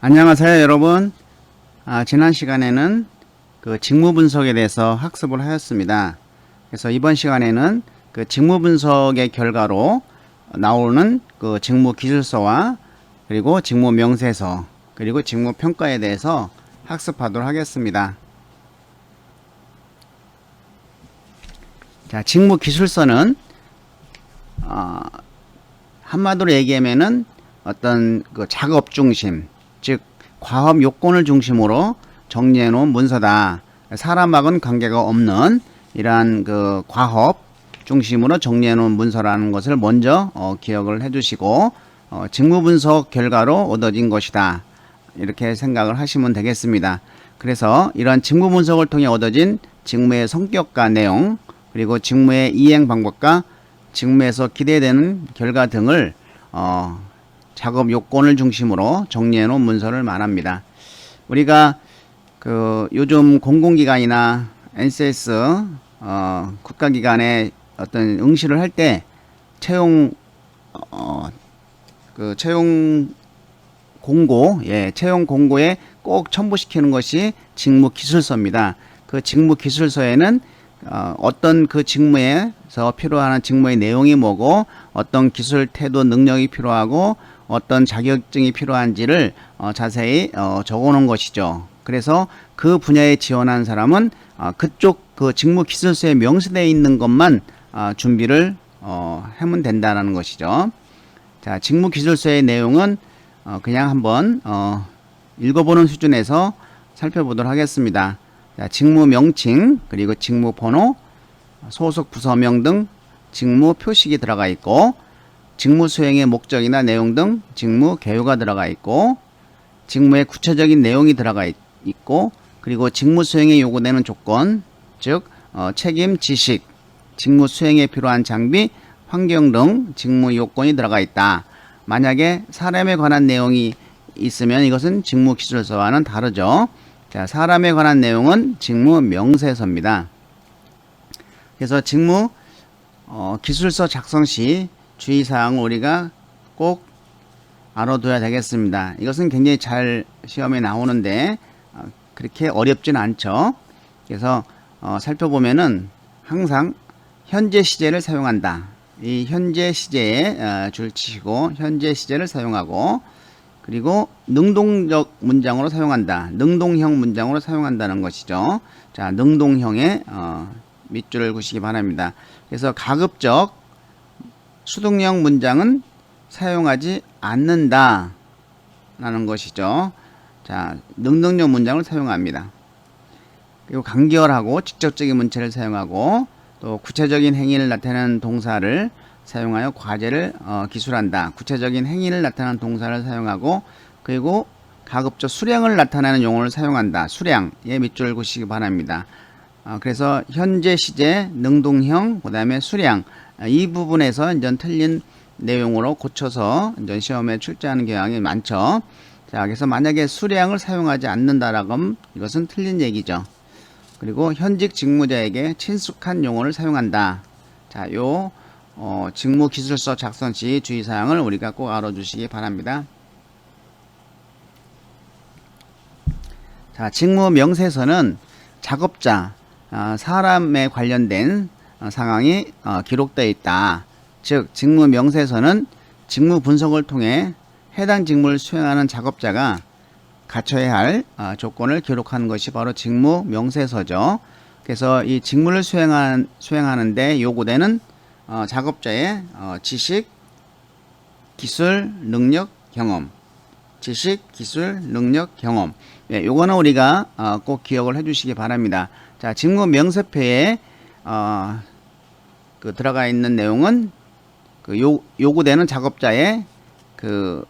안녕하세요, 여러분. 지난 시간에는 그 직무 분석에 대해서 학습을 하였습니다. 그래서 이번 시간에는 그 직무 분석의 결과로 나오는 그 직무 기술서와 그리고 직무 명세서 그리고 직무 평가에 대해서 학습하도록 하겠습니다. 자, 직무 기술서는 한마디로 얘기하면은 어떤 그 작업 중심, 즉 과업 요건을 중심으로 정리해 놓은 문서다. 사람하고는 관계가 없는 이러한 그 과업 중심으로 정리해 놓은 문서라는 것을 먼저 기억을 해 주시고 직무 분석 결과로 얻어진 것이다. 이렇게 생각을 하시면 되겠습니다. 그래서 이러한 직무 분석을 통해 얻어진 직무의 성격과 내용, 그리고 직무의 이행 방법과 직무에서 기대되는 결과 등을 작업 요건을 중심으로 정리해 놓은 문서를 말합니다. 우리가 그 요즘 공공기관이나 NCS 국가기관에 어떤 응시를 할 때 채용 채용 공고, 채용 공고에 꼭 첨부시키는 것이 직무 기술서입니다. 그 직무 기술서에는 어떤 그 직무에서 필요한 직무의 내용이 뭐고, 어떤 기술, 태도, 능력이 필요하고, 어떤 자격증이 필요한지를 자세히 적어 놓은 것이죠. 그래서 그 분야에 지원한 사람은 그쪽 그 직무 기술서에 명시되어 있는 것만 준비를 하면 된다는 것이죠. 자, 직무 기술서의 내용은 그냥 한번 읽어보는 수준에서 살펴보도록 하겠습니다. 자, 직무 명칭, 그리고 직무 번호, 소속 부서명 등 직무 표식이 들어가 있고, 직무 수행의 목적이나 내용 등 직무 개요가 들어가 있고, 직무의 구체적인 내용이 들어가 있고, 그리고 직무 수행에 요구되는 조건, 즉 책임, 지식, 직무 수행에 필요한 장비, 환경 등 직무 요건이 들어가 있다. 만약에 사람에 관한 내용이 있으면 이것은 직무 기술서와는 다르죠. 자, 사람에 관한 내용은 직무 명세서입니다. 그래서 직무 기술서 작성 시 주의사항을 우리가 꼭 알아둬야 되겠습니다. 이것은 굉장히 잘 시험에 나오는데 그렇게 어렵진 않죠. 그래서 살펴보면은 항상 현재 시제를 사용한다. 이 현재 시제에 줄 치시고 현재 시제를 사용하고, 그리고 능동적 문장으로 사용한다. 능동형 문장으로 사용한다는 것이죠. 자, 능동형의 밑줄을 그시기 바랍니다. 그래서 가급적 수동형 문장은 사용하지 않는다 라는 것이죠. 자, 능동형 문장을 사용합니다. 그리고 간결하고 직접적인 문체를 사용하고, 또 구체적인 행위를 나타내는 동사를 사용하여 과제를 기술한다. 구체적인 행위를 나타내는 동사를 사용하고, 그리고 가급적 수량을 나타내는 용어를 사용한다. 수량에 밑줄을 그시기 바랍니다. 그래서 현재 시제, 능동형, 그 다음에 수량, 이 부분에서 이제 틀린 내용으로 고쳐서 이제 시험에 출제하는 경향이 많죠. 자, 그래서 만약에 수량을 사용하지 않는다라고 하면 이것은 틀린 얘기죠. 그리고 현직 직무자에게 친숙한 용어를 사용한다. 자, 요 직무 기술서 작성 시 주의사항을 우리가 꼭 알아주시기 바랍니다. 자, 직무 명세서는 작업자, 사람에 관련된 상황이 기록되어 있다. 즉, 직무 명세서는 직무 분석을 통해 해당 직무를 수행하는 작업자가 갖춰야 할 조건을 기록하는 것이 바로 직무 명세서죠. 그래서 이 직무를 수행하는데 요구되는 작업자의 지식, 기술, 능력, 경험. 지식, 기술, 능력, 경험. 요거는 우리가 꼭 기억을 해주시기 바랍니다. 자, 직무 명세표에 그 들어가 있는 내용은 그 요구되는 작업자의 그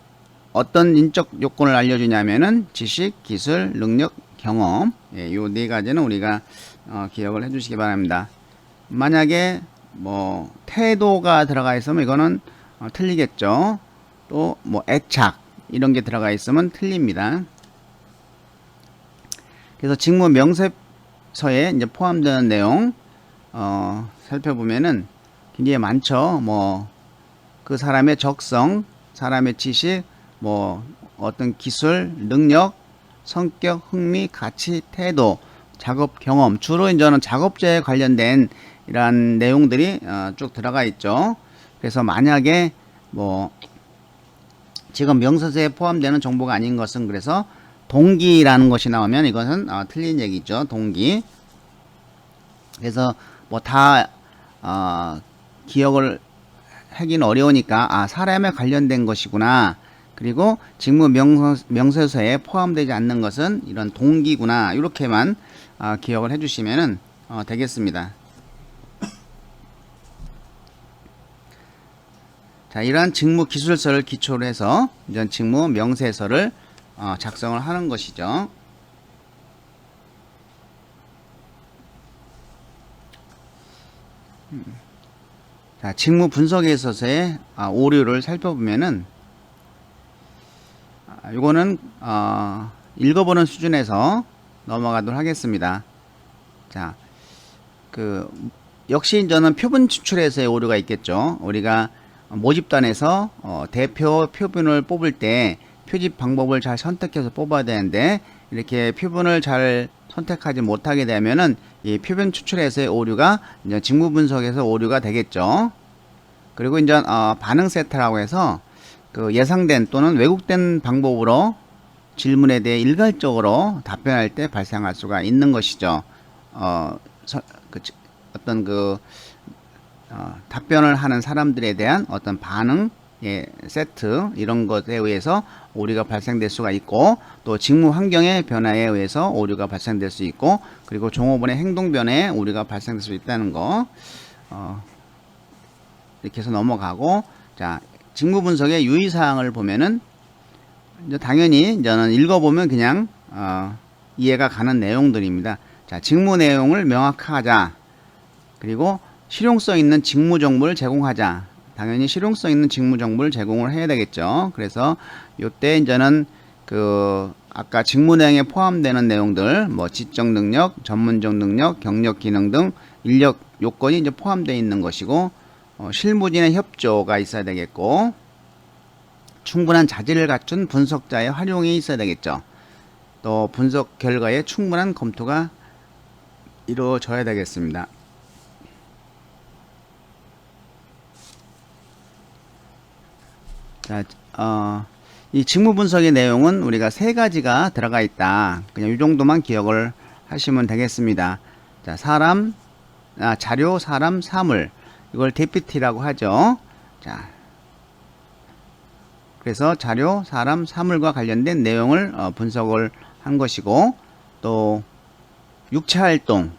어떤 인적 요건을 알려주냐면은 지식, 기술, 능력, 경험. 요 네 가지는 우리가 기억을 해주시기 바랍니다. 만약에 뭐 태도가 들어가 있으면 이거는 틀리겠죠. 또 뭐 애착 이런 게 들어가 있으면 틀립니다. 그래서 직무 명세서에 이제 포함되는 내용 살펴보면은 굉장히 많죠. 뭐 그 사람의 적성, 사람의 지식, 뭐 어떤 기술, 능력, 성격, 흥미, 가치, 태도, 작업 경험, 주로 이제는 작업자에 관련된 이러한 내용들이 쭉 들어가 있죠. 그래서 만약에 뭐 지금 명세서에 포함되는 정보가 아닌 것은, 그래서 동기라는 것이 나오면 이것은 틀린 얘기죠. 동기. 그래서 뭐 다 기억을 하긴 어려우니까 사람에 관련된 것이구나. 그리고 직무 명세서에 포함되지 않는 것은 이런 동기구나. 이렇게만 기억을 해주시면 되겠습니다. 자, 이러한 직무 기술서를 기초로 해서 이런 직무 명세서를 작성을 하는 것이죠. 자, 직무 분석에 있어서의 오류를 살펴보면은 이거는 읽어보는 수준에서 넘어가도록 하겠습니다. 자, 역시 저는 표본 추출에서의 오류가 있겠죠. 우리가 모집단에서 대표 표본을 뽑을 때 표집 방법을 잘 선택해서 뽑아야 되는데, 이렇게 표본을 잘 선택하지 못하게 되면은 이 표본 추출에서의 오류가 이제 직무 분석에서 오류가 되겠죠. 그리고 이제 반응 세트라고 해서 예상된 또는 왜곡된 방법으로 질문에 대해 일괄적으로 답변할 때 발생할 수가 있는 것이죠. 답변을 하는 사람들에 대한 어떤 반응 세트, 이런 것에 의해서 오류가 발생될 수가 있고, 또 직무 환경의 변화에 의해서 오류가 발생될 수 있고, 그리고 종업원의 행동 변화에 오류가 발생될 수 있다는 거 이렇게 해서 넘어가고, 자, 직무 분석의 유의사항을 보면은 이제 당연히 저는 읽어보면 그냥 이해가 가는 내용들입니다. 자, 직무 내용을 명확하자. 그리고 실용성 있는 직무 정보를 제공하자. 당연히 실용성 있는 직무 정보를 제공을 해야 되겠죠. 그래서 요때 이제는 아까 직무 내용에 포함되는 내용들, 뭐 지적 능력, 전문적 능력, 경력 기능 등 인력 요건이 이제 포함되어 있는 것이고, 실무진의 협조가 있어야 되겠고, 충분한 자질을 갖춘 분석자의 활용이 있어야 되겠죠. 또 분석 결과에 충분한 검토가 이루어져야 되겠습니다. 자, 이 직무 분석의 내용은 우리가 세 가지가 들어가 있다. 그냥 이 정도만 기억을 하시면 되겠습니다. 자, 자료, 사람, 사물. 이걸 DPT라고 하죠. 자, 그래서 자료, 사람, 사물과 관련된 내용을 분석을 한 것이고, 또 육체활동,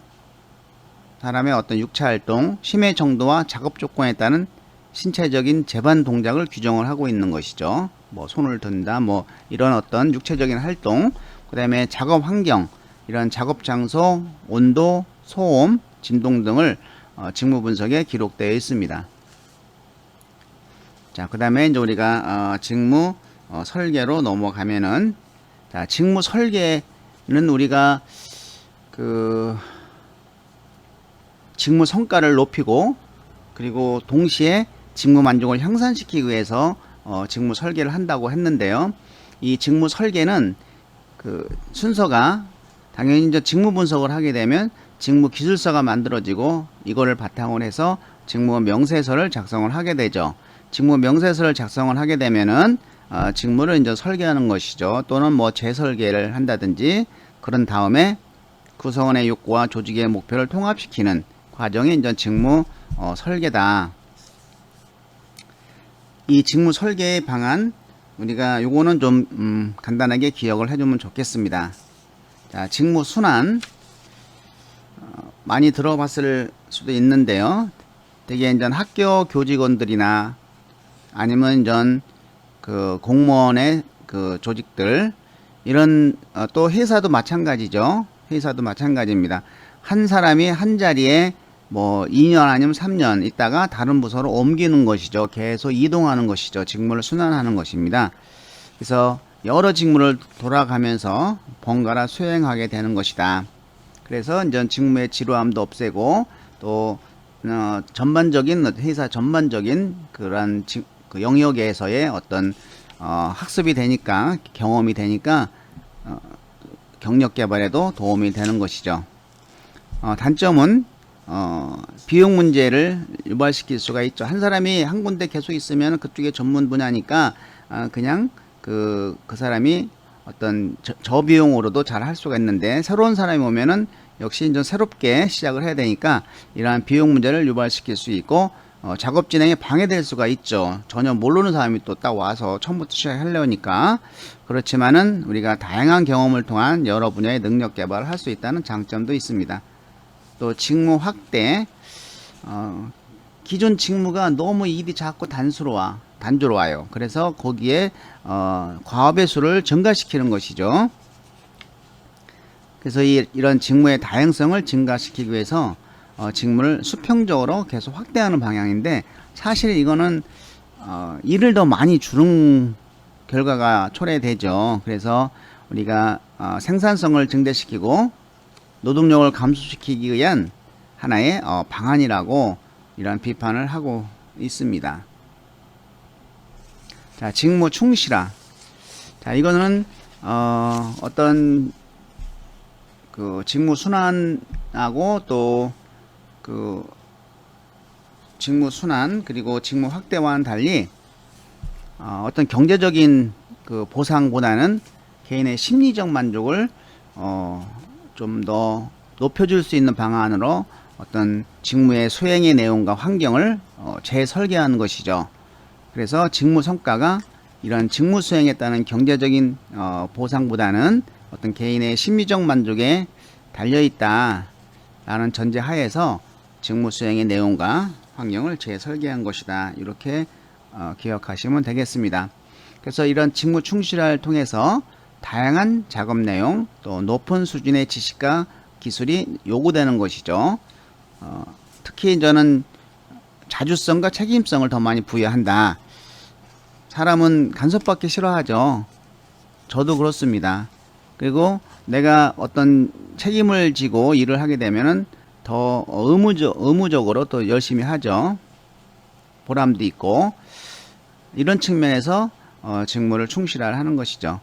사람의 어떤 육체활동, 심해 정도와 작업 조건에 따른 신체적인 재반 동작을 규정을 하고 있는 것이죠. 뭐 손을 든다, 뭐 이런 어떤 육체적인 활동, 그 다음에 작업 환경, 이런 작업 장소, 온도, 소음, 진동 등을 직무 분석에 기록되어 있습니다. 자, 그 다음에 이제 우리가 직무 설계로 넘어가면은, 자, 직무 설계는 우리가 직무 성과를 높이고, 그리고 동시에 직무 만족을 향상시키기 위해서 직무 설계를 한다고 했는데요. 이 직무 설계는 순서가 당연히 이제 직무 분석을 하게 되면 직무 기술서가 만들어지고, 이거를 바탕으로 해서 직무 명세서를 작성을 하게 되죠. 직무 명세서를 작성을 하게 되면은 직무를 이제 설계하는 것이죠. 또는 뭐 재설계를 한다든지, 그런 다음에 구성원의 욕구와 조직의 목표를 통합시키는 과정이 이제 직무 설계다. 이 직무 설계의 방안, 우리가 요거는 좀 간단하게 기억을 해주면 좋겠습니다. 자, 직무 순환 많이 들어봤을 수도 있는데요. 되게 이제 학교 교직원들이나 아니면 전 공무원의 조직들, 이런 또 회사도 마찬가지죠. 회사도 마찬가지입니다. 한 사람이 한 자리에 뭐 2년 아니면 3년 있다가 다른 부서로 옮기는 것이죠. 계속 이동하는 것이죠. 직무를 순환하는 것입니다. 그래서 여러 직무를 돌아가면서 번갈아 수행하게 되는 것이다. 그래서 이제 직무의 지루함도 없애고, 또 전반적인 회사 전반적인 그런 영역에서의 어떤 학습이 되니까, 경험이 되니까 경력 개발에도 도움이 되는 것이죠. 단점은 비용 문제를 유발시킬 수가 있죠. 한 사람이 한 군데 계속 있으면 그쪽에 전문 분야니까 그냥 그 사람이 어떤 저비용으로도 잘 할 수가 있는데, 새로운 사람이 오면은 역시 이제 새롭게 시작을 해야 되니까 이러한 비용 문제를 유발시킬 수 있고, 작업 진행에 방해될 수가 있죠. 전혀 모르는 사람이 또 딱 와서 처음부터 시작하려니까. 그렇지만은 우리가 다양한 경험을 통한 여러 분야의 능력 개발을 할 수 있다는 장점도 있습니다. 또 직무 확대, 기존 직무가 너무 일이 자꾸 단조로워요. 그래서 거기에 과업의 수를 증가시키는 것이죠. 그래서 이런 직무의 다양성을 증가시키기 위해서 직무를 수평적으로 계속 확대하는 방향인데, 사실 이거는 일을 더 많이 주는 결과가 초래되죠. 그래서 우리가 생산성을 증대시키고 노동력을 감소시키기 위한 하나의 방안이라고 이런 비판을 하고 있습니다. 자, 직무 충실화. 자, 이거는 어떤 그 직무 순환하고 또 그 직무 순환 그리고 직무 확대와는 달리 어떤 경제적인 그 보상보다는 개인의 심리적 만족을 좀 더 높여줄 수 있는 방안으로 어떤 직무의 수행의 내용과 환경을 재설계하는 것이죠. 그래서 직무 성과가 이런 직무 수행에 따른 경제적인 보상보다는 어떤 개인의 심리적 만족에 달려있다 라는 전제 하에서 직무 수행의 내용과 환경을 재설계한 것이다, 이렇게 기억하시면 되겠습니다. 그래서 이런 직무 충실화를 통해서 다양한 작업 내용, 또 높은 수준의 지식과 기술이 요구되는 것이죠. 특히 저는 자주성과 책임성을 더 많이 부여한다. 사람은 간섭받기 싫어하죠. 저도 그렇습니다. 그리고 내가 어떤 책임을 지고 일을 하게 되면은 더 의무적으로 또 열심히 하죠. 보람도 있고, 이런 측면에서 직무를 충실하는 것이죠.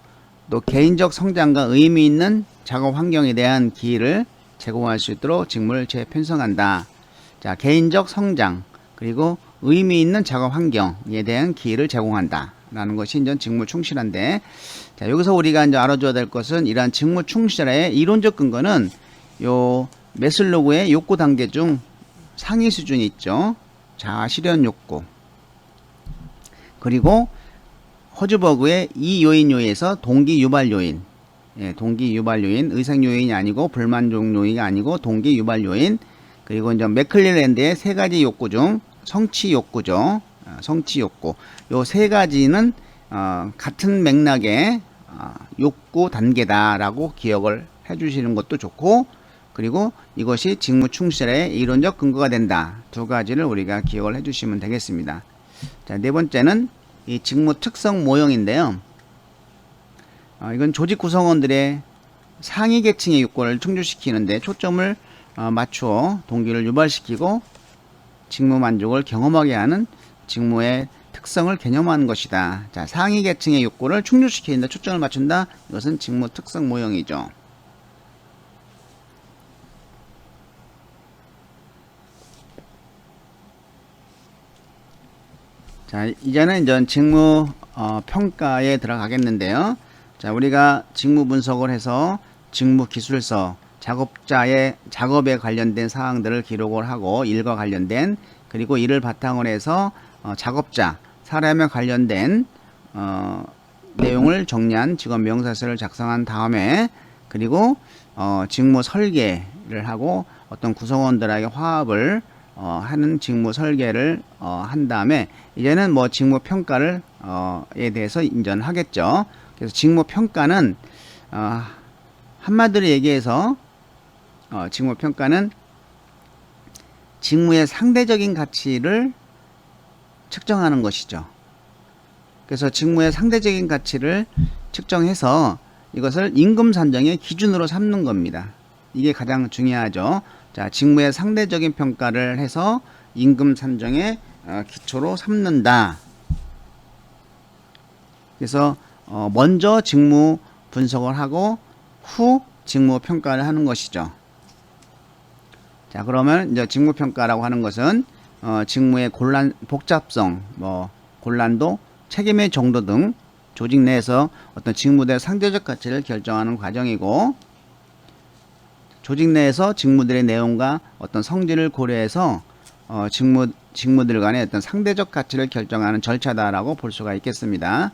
또 개인적 성장과 의미 있는 작업 환경에 대한 기회를 제공할 수 있도록 직무를 재편성한다. 자, 개인적 성장 그리고 의미 있는 작업 환경에 대한 기회를 제공한다 라는 것이 이제 직무 충실한데, 자, 여기서 우리가 이제 알아줘야 될 것은, 이러한 직무 충실의 이론적 근거는 요 매슬로우의 욕구 단계 중 상위 수준이 있죠. 자아 실현 욕구, 그리고 허즈버그의 이 요인 요에서 동기 유발 요인, 동기 유발 요인, 의상 요인이 아니고 불만족 요인이 아니고 동기 유발 요인, 그리고 이제 맥클리랜드의 세 가지 욕구 중 성취 욕구죠. 성취 욕구. 요 세 가지는 같은 맥락의 욕구 단계다라고 기억을 해주시는 것도 좋고, 그리고 이것이 직무 충실의 이론적 근거가 된다. 두 가지를 우리가 기억을 해주시면 되겠습니다. 자, 네 번째는 이 직무 특성 모형인데요. 이건 조직 구성원들의 상위 계층의 욕구를 충족시키는데 초점을 맞추어 동기를 유발시키고 직무 만족을 경험하게 하는 직무의 특성을 개념하는 것이다. 자, 상위 계층의 욕구를 충족시키는데 초점을 맞춘다. 이것은 직무 특성 모형이죠. 자, 이제는 이제 직무 평가에 들어가겠는데요. 자, 우리가 직무 분석을 해서 직무 기술서, 작업자의 작업에 관련된 사항들을 기록을 하고, 일과 관련된, 그리고 이를 바탕으로 해서 작업자, 사람에 관련된 내용을 정리한 직업 명사서를 작성한 다음에, 그리고 직무 설계를 하고 어떤 구성원들에게 화합을 하는 직무 설계를 한 다음에, 이제는 뭐 직무 평가를 에 대해서 인정하겠죠. 그래서 직무 평가는 한마디로 얘기해서 직무 평가는 직무의 상대적인 가치를 측정하는 것이죠. 그래서 직무의 상대적인 가치를 측정해서 이것을 임금 산정의 기준으로 삼는 겁니다. 이게 가장 중요하죠. 자, 직무의 상대적인 평가를 해서 임금 산정의 기초로 삼는다. 그래서 먼저 직무 분석을 하고 후 직무 평가를 하는 것이죠. 자, 그러면 이제 직무 평가라고 하는 것은 직무의 복잡성, 곤란도, 책임의 정도 등 조직 내에서 어떤 직무들의 상대적 가치를 결정하는 과정이고, 조직 내에서 직무들의 내용과 어떤 성질을 고려해서 직무들 간의 어떤 상대적 가치를 결정하는 절차다라고 볼 수가 있겠습니다.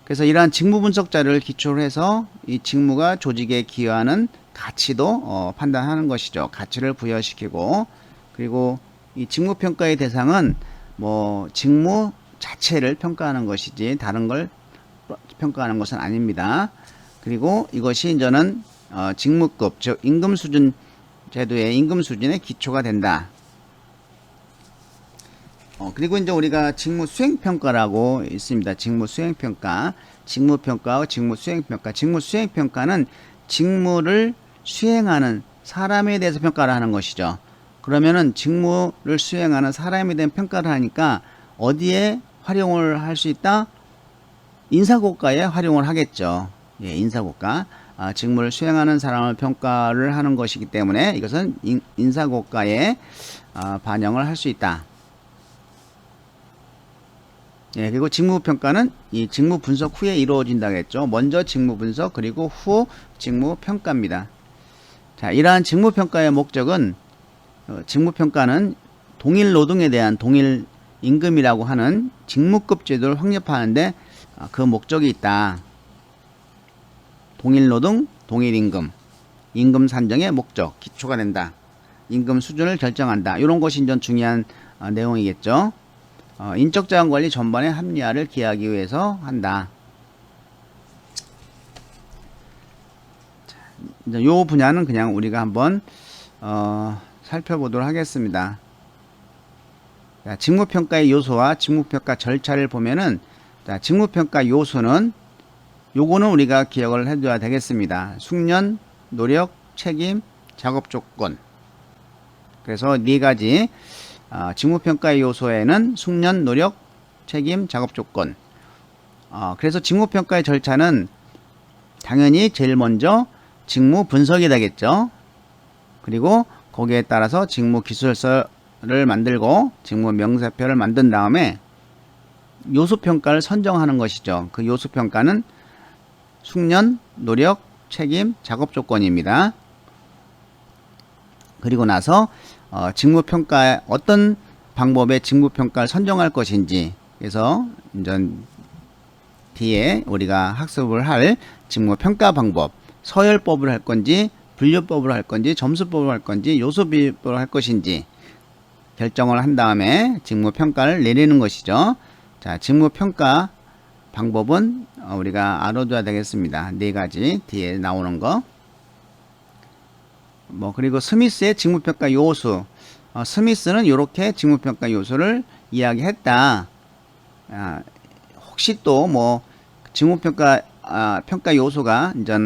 그래서 이러한 직무 분석 자료를 기초로 해서 이 직무가 조직에 기여하는 가치도 판단하는 것이죠. 가치를 부여시키고, 그리고 이 직무 평가의 대상은 직무 자체를 평가하는 것이지 다른 걸 평가하는 것은 아닙니다. 그리고 이것이 이제는 직무급, 즉 임금 수준 제도의 임금 수준의 기초가 된다. 그리고 이제 우리가 직무 수행 평가라고 있습니다. 직무 수행 평가, 직무 평가와 직무 수행 평가. 직무 수행 평가는 직무를 수행하는 사람에 대해서 평가를 하는 것이죠. 그러면은 직무를 수행하는 사람에 대한 평가를 하니까 어디에 활용을 할 수 있다? 인사고과에 활용을 하겠죠. 예, 인사고과. 직무를 수행하는 사람을 평가를 하는 것이기 때문에 이것은 인사고과에 반영을 할 수 있다. 예, 그리고 직무 평가는 이 직무 분석 후에 이루어진다고 했죠. 먼저 직무 분석, 그리고 후 직무 평가입니다. 자, 이러한 직무 평가의 목적은 직무 평가는 동일 노동에 대한 동일 임금이라고 하는 직무급 제도를 확립하는데 그 목적이 있다. 동일 노동, 동일 임금, 임금 산정의 목적, 기초가 된다. 임금 수준을 결정한다. 이런 것이 이제 중요한 내용이겠죠. 인적 자원 관리 전반의 합리화를 기하기 위해서 한다. 자, 이제 요 분야는 그냥 우리가 한번 살펴보도록 하겠습니다. 자, 직무평가의 요소와 직무평가 절차를 보면은, 자, 직무평가 요소는 요거는 우리가 기억을 해둬야 되겠습니다. 숙련, 노력, 책임, 작업 조건. 그래서 네 가지 직무평가의 요소에는 숙련, 노력, 책임, 작업 조건. 그래서 직무평가의 절차는 당연히 제일 먼저 직무 분석이 되겠죠. 그리고 거기에 따라서 직무 기술서를 만들고 직무 명세표를 만든 다음에 요소평가를 선정하는 것이죠. 그 요소평가는 숙련, 노력, 책임, 작업 조건입니다. 그리고 나서 직무평가에 어떤 방법의 직무평가를 선정할 것인지, 그래서 이제 뒤에 우리가 학습을 할 직무평가 방법, 서열법을 할 건지 분류법을 할 건지 점수법을 할 건지 요소비법을 할 것인지 결정을 한 다음에 직무평가를 내리는 것이죠. 자, 직무평가 방법은 우리가 알아둬야 되겠습니다. 네 가지 뒤에 나오는 거. 그리고 스미스의 직무평가 요소. 스미스는 이렇게 직무평가 요소를 이야기했다. 혹시 또 직무평가 평가 요소가 이제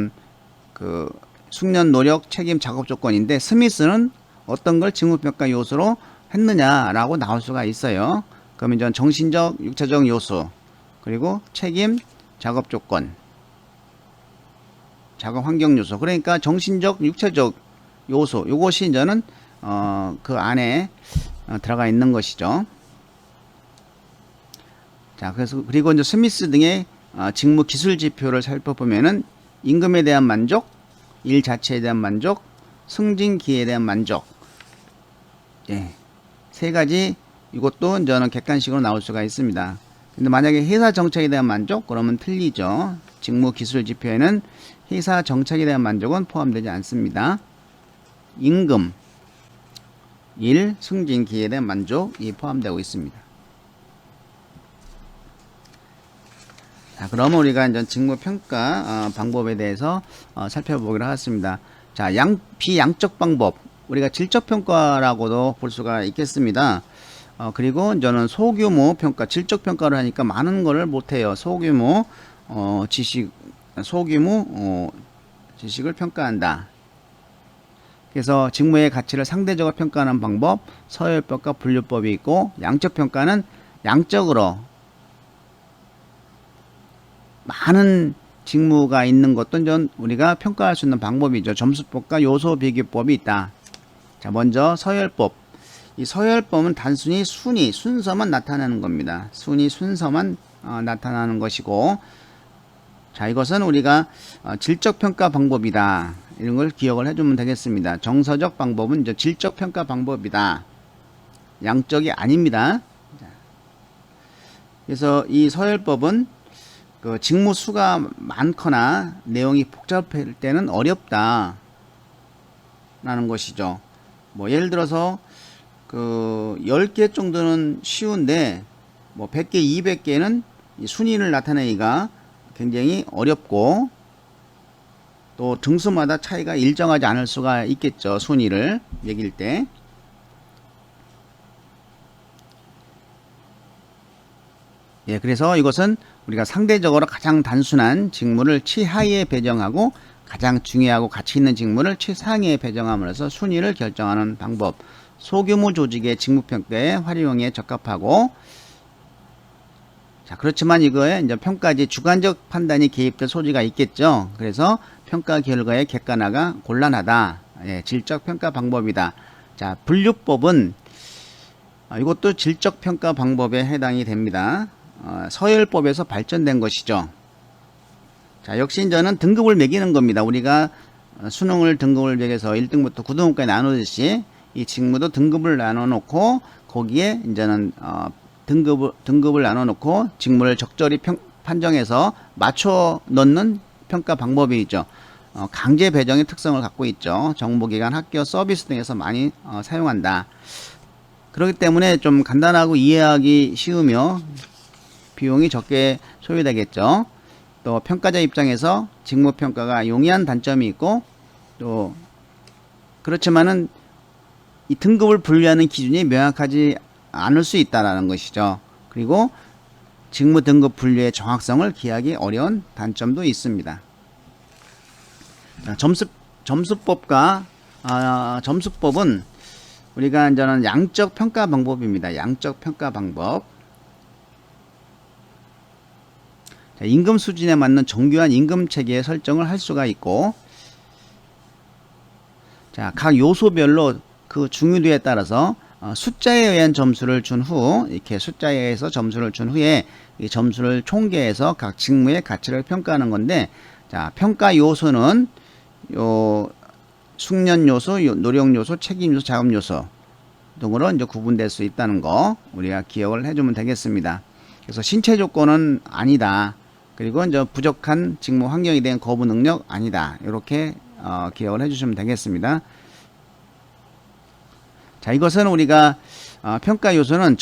그 숙련, 노력, 책임, 작업 조건인데 스미스는 어떤 걸 직무평가 요소로 했느냐라고 나올 수가 있어요. 그러면 이제 정신적, 육체적 요소, 그리고 책임, 작업 조건, 작업 환경 요소. 그러니까 정신적, 육체적 요소, 요것이 이제는 그 안에 들어가 있는 것이죠. 자, 그리고 이제 스미스 등의 직무 기술 지표를 살펴보면은 임금에 대한 만족, 일 자체에 대한 만족, 승진 기회에 대한 만족. 예. 세 가지, 이것도 이제는 객관식으로 나올 수가 있습니다. 근데 만약에 회사 정책에 대한 만족, 그러면 틀리죠. 직무 기술 지표에는 회사 정책에 대한 만족은 포함되지 않습니다. 임금, 일, 승진 기회에 대한 만족이 포함되고 있습니다. 자, 그러면 우리가 이제 직무평가 방법에 대해서 살펴보기로 하겠습니다. 자, 비양적 방법, 우리가 질적평가라고도 볼 수가 있겠습니다. 그리고 저는 소규모 평가, 질적평가를 하니까 많은 거를 못해요. 소규모 지식을 평가한다. 그래서 직무의 가치를 상대적으로 평가하는 방법, 서열법과 분류법이 있고, 양적평가는 양적으로 많은 직무가 있는 것도 이제 우리가 평가할 수 있는 방법이죠. 점수법과 요소 비교법이 있다. 자, 먼저 서열법. 이 서열법은 단순히 순서만 나타내는 겁니다. 순서만 나타나는 것이고, 자, 이것은 우리가 질적 평가 방법이다. 이런 걸 기억을 해주면 되겠습니다. 정서적 방법은 이제 질적 평가 방법이다. 양적이 아닙니다. 그래서 이 서열법은 그 직무 수가 많거나 내용이 복잡할 때는 어렵다 라는 것이죠. 뭐 예를 들어서 그 10개 정도는 쉬운데 뭐 100개, 200개는 순위를 나타내기가 굉장히 어렵고, 또 등수마다 차이가 일정하지 않을 수가 있겠죠. 순위를 매길 때. 예, 그래서 이것은 우리가 상대적으로 가장 단순한 직무를 최하위에 배정하고 가장 중요하고 가치 있는 직무를 최상위에 배정함으로써 순위를 결정하는 방법. 소규모 조직의 직무평가에 활용에 적합하고, 자, 그렇지만 이거에 이제 평가지 주관적 판단이 개입될 소지가 있겠죠. 그래서 평가 결과의 객관화가 곤란하다. 예, 질적 평가 방법이다. 자, 분류법은 이것도 질적 평가 방법에 해당이 됩니다. 서열법에서 발전된 것이죠. 자, 역시 이제는 등급을 매기는 겁니다. 우리가 수능을 등급을 매겨서 1등부터 9등급까지 나누듯이 이 직무도 등급을 나눠 놓고 거기에 이제는 등급을 나눠 놓고 직무를 적절히 판정해서 맞춰 넣는 평가 방법이 있죠. 강제 배정의 특성을 갖고 있죠. 정보기관, 학교, 서비스 등에서 많이 사용한다. 그렇기 때문에 좀 간단하고 이해하기 쉬우며 비용이 적게 소요되겠죠. 또 평가자 입장에서 직무평가가 용이한 단점이 있고, 또 그렇지만은 이 등급을 분류하는 기준이 명확하지 않을 수 있다라는 것이죠. 그리고 직무 등급 분류의 정확성을 기하기 어려운 단점도 있습니다. 점수법과 점수법은 우리가 이제는 양적 평가 방법입니다. 양적 평가 방법. 자, 임금 수준에 맞는 정교한 임금 체계의 설정을 할 수가 있고, 자, 각 요소별로 그 중요도에 따라서 숫자에 의한 점수를 준 후, 이렇게 숫자에 의해서 점수를 준 후에 이 점수를 총계해서 각 직무의 가치를 평가하는 건데, 자, 평가 요소는 요 숙련 요소, 노력 요소, 책임 요소, 자금 요소 등으로 이제 구분될 수 있다는 거 우리가 기억을 해주면 되겠습니다. 그래서 신체 조건은 아니다. 그리고 이제 부족한 직무 환경에 대한 거부 능력 아니다. 이렇게 기억을 해주시면 되겠습니다. 자, 이것은 우리가 평가 요소는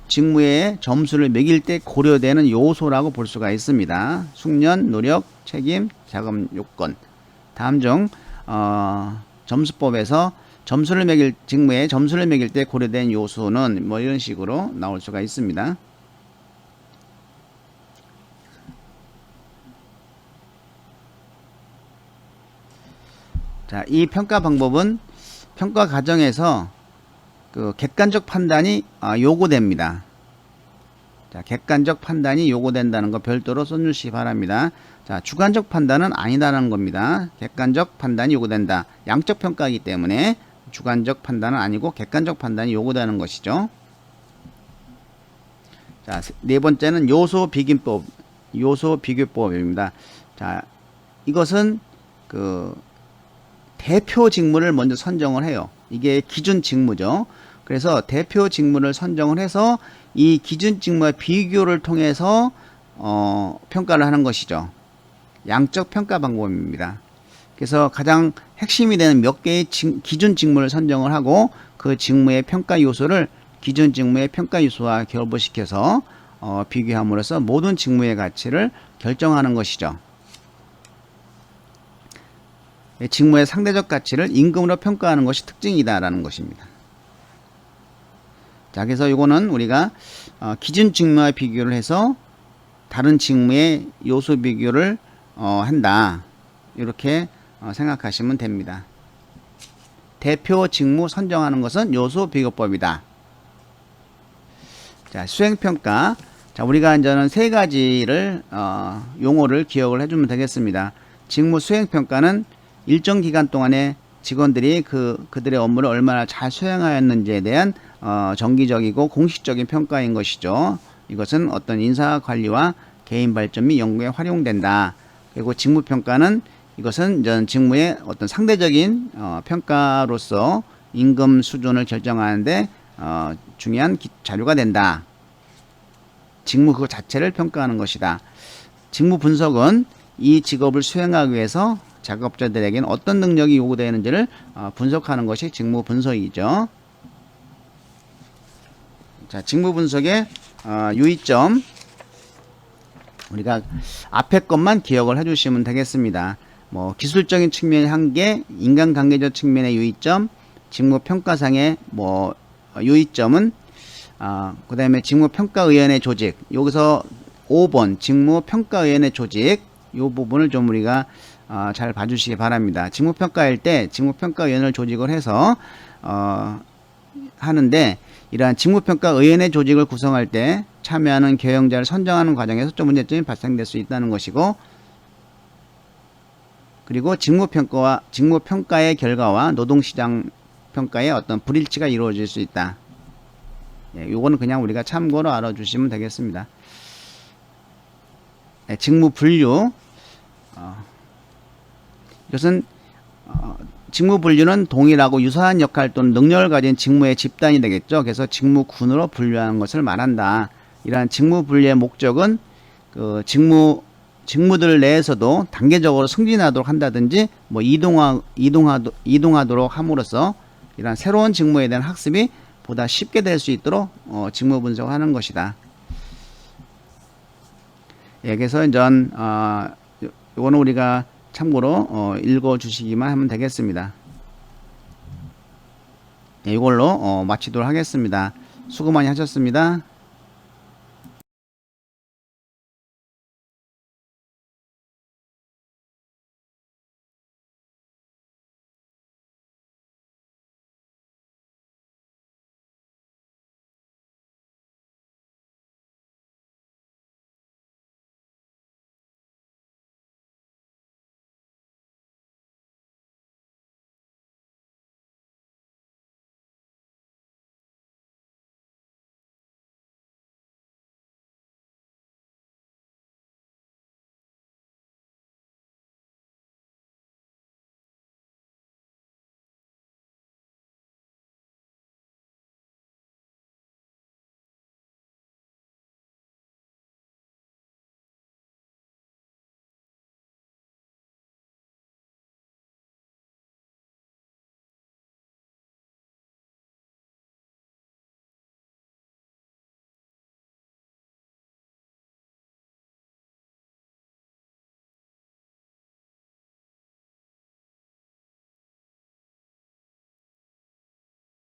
직무의 점수를 매길 때 고려되는 요소라고 볼 수가 있습니다. 숙련, 노력, 책임, 자금 요건. 다음 중 점수법에서 직무에 점수를 매길 때 고려된 요소는 뭐 이런 식으로 나올 수가 있습니다. 자, 이 평가 방법은 평가 과정에서 그 객관적 판단이 요구됩니다. 자, 객관적 판단이 요구된다는 거 별도로 써주시기 바랍니다. 자, 주관적 판단은 아니다라는 겁니다. 객관적 판단이 요구된다. 양적 평가이기 때문에 주관적 판단은 아니고 객관적 판단이 요구되는 것이죠. 자, 네 번째는 요소 비교법입니다. 자, 이것은 그 대표 직무를 먼저 선정을 해요. 이게 기준 직무죠. 그래서 대표 직무를 선정을 해서 이 기준 직무와 비교를 통해서 평가를 하는 것이죠. 양적 평가 방법입니다. 그래서 가장 핵심이 되는 몇 개의 기준 직무를 선정을 하고 그 직무의 평가 요소를 기준 직무의 평가 요소와 결부시켜서 비교함으로써 모든 직무의 가치를 결정하는 것이죠. 직무의 상대적 가치를 임금으로 평가하는 것이 특징이다라는 것입니다. 자, 그래서 이거는 우리가 기준 직무와 비교를 해서 다른 직무의 요소 비교를 한다. 이렇게 생각하시면 됩니다. 대표 직무 선정하는 것은 요소 비교법이다. 자, 수행평가. 자, 우리가 이제는 세 가지를 용어를 기억을 해주면 되겠습니다. 직무 수행 평가는 일정 기간 동안에 직원들이 그들의 업무를 얼마나 잘 수행하였는지에 대한 정기적이고 공식적인 평가인 것이죠. 이것은 어떤 인사 관리와 개인 발전 및 연구에 활용된다. 그리고 직무 평가는 이것은 전 직무의 어떤 상대적인 평가로서 임금 수준을 결정하는데 중요한 자료가 된다. 직무 그 자체를 평가하는 것이다. 직무 분석은 이 직업을 수행하기 위해서 작업자들에게는 어떤 능력이 요구되는지를 분석하는 것이 직무 분석이죠. 자, 직무 분석의 유의점, 우리가 앞에 것만 기억을 해주시면 되겠습니다. 뭐 기술적인 측면의 한계, 인간관계적 측면의 유의점, 직무 평가상의 뭐 유의점은 그 다음에 직무평가위원회 조직, 여기서 5번 직무평가위원회 조직, 이 부분을 좀 우리가 잘 봐주시기 바랍니다. 직무평가할 때 직무평가위원회를 조직을 해서 하는데, 이러한 직무평가위원회 조직을 구성할 때 참여하는 경영자를 선정하는 과정에서 좀 문제점이 발생될 수 있다는 것이고, 그리고 직무평가의 결과와 노동시장 평가의 어떤 불일치가 이루어질 수 있다. 예, 요거는 그냥 우리가 참고로 알아주시면 되겠습니다. 예, 직무 분류. 이것은 직무 분류는 동일하고 유사한 역할 또는 능력을 가진 직무의 집단이 되겠죠. 그래서 직무군으로 분류하는 것을 말한다. 이러한 직무 분류의 목적은 그 직무들 내에서도 단계적으로 승진하도록 한다든지 뭐 이동하도록 함으로써 이러한 새로운 직무에 대한 학습이 보다 쉽게 될 수 있도록 직무 분석하는 것이다. 예, 그래서 이건 이거는 우리가 참고로 읽어 주시기만 하면 되겠습니다. 예, 이걸로 마치도록 하겠습니다. 수고 많이 하셨습니다.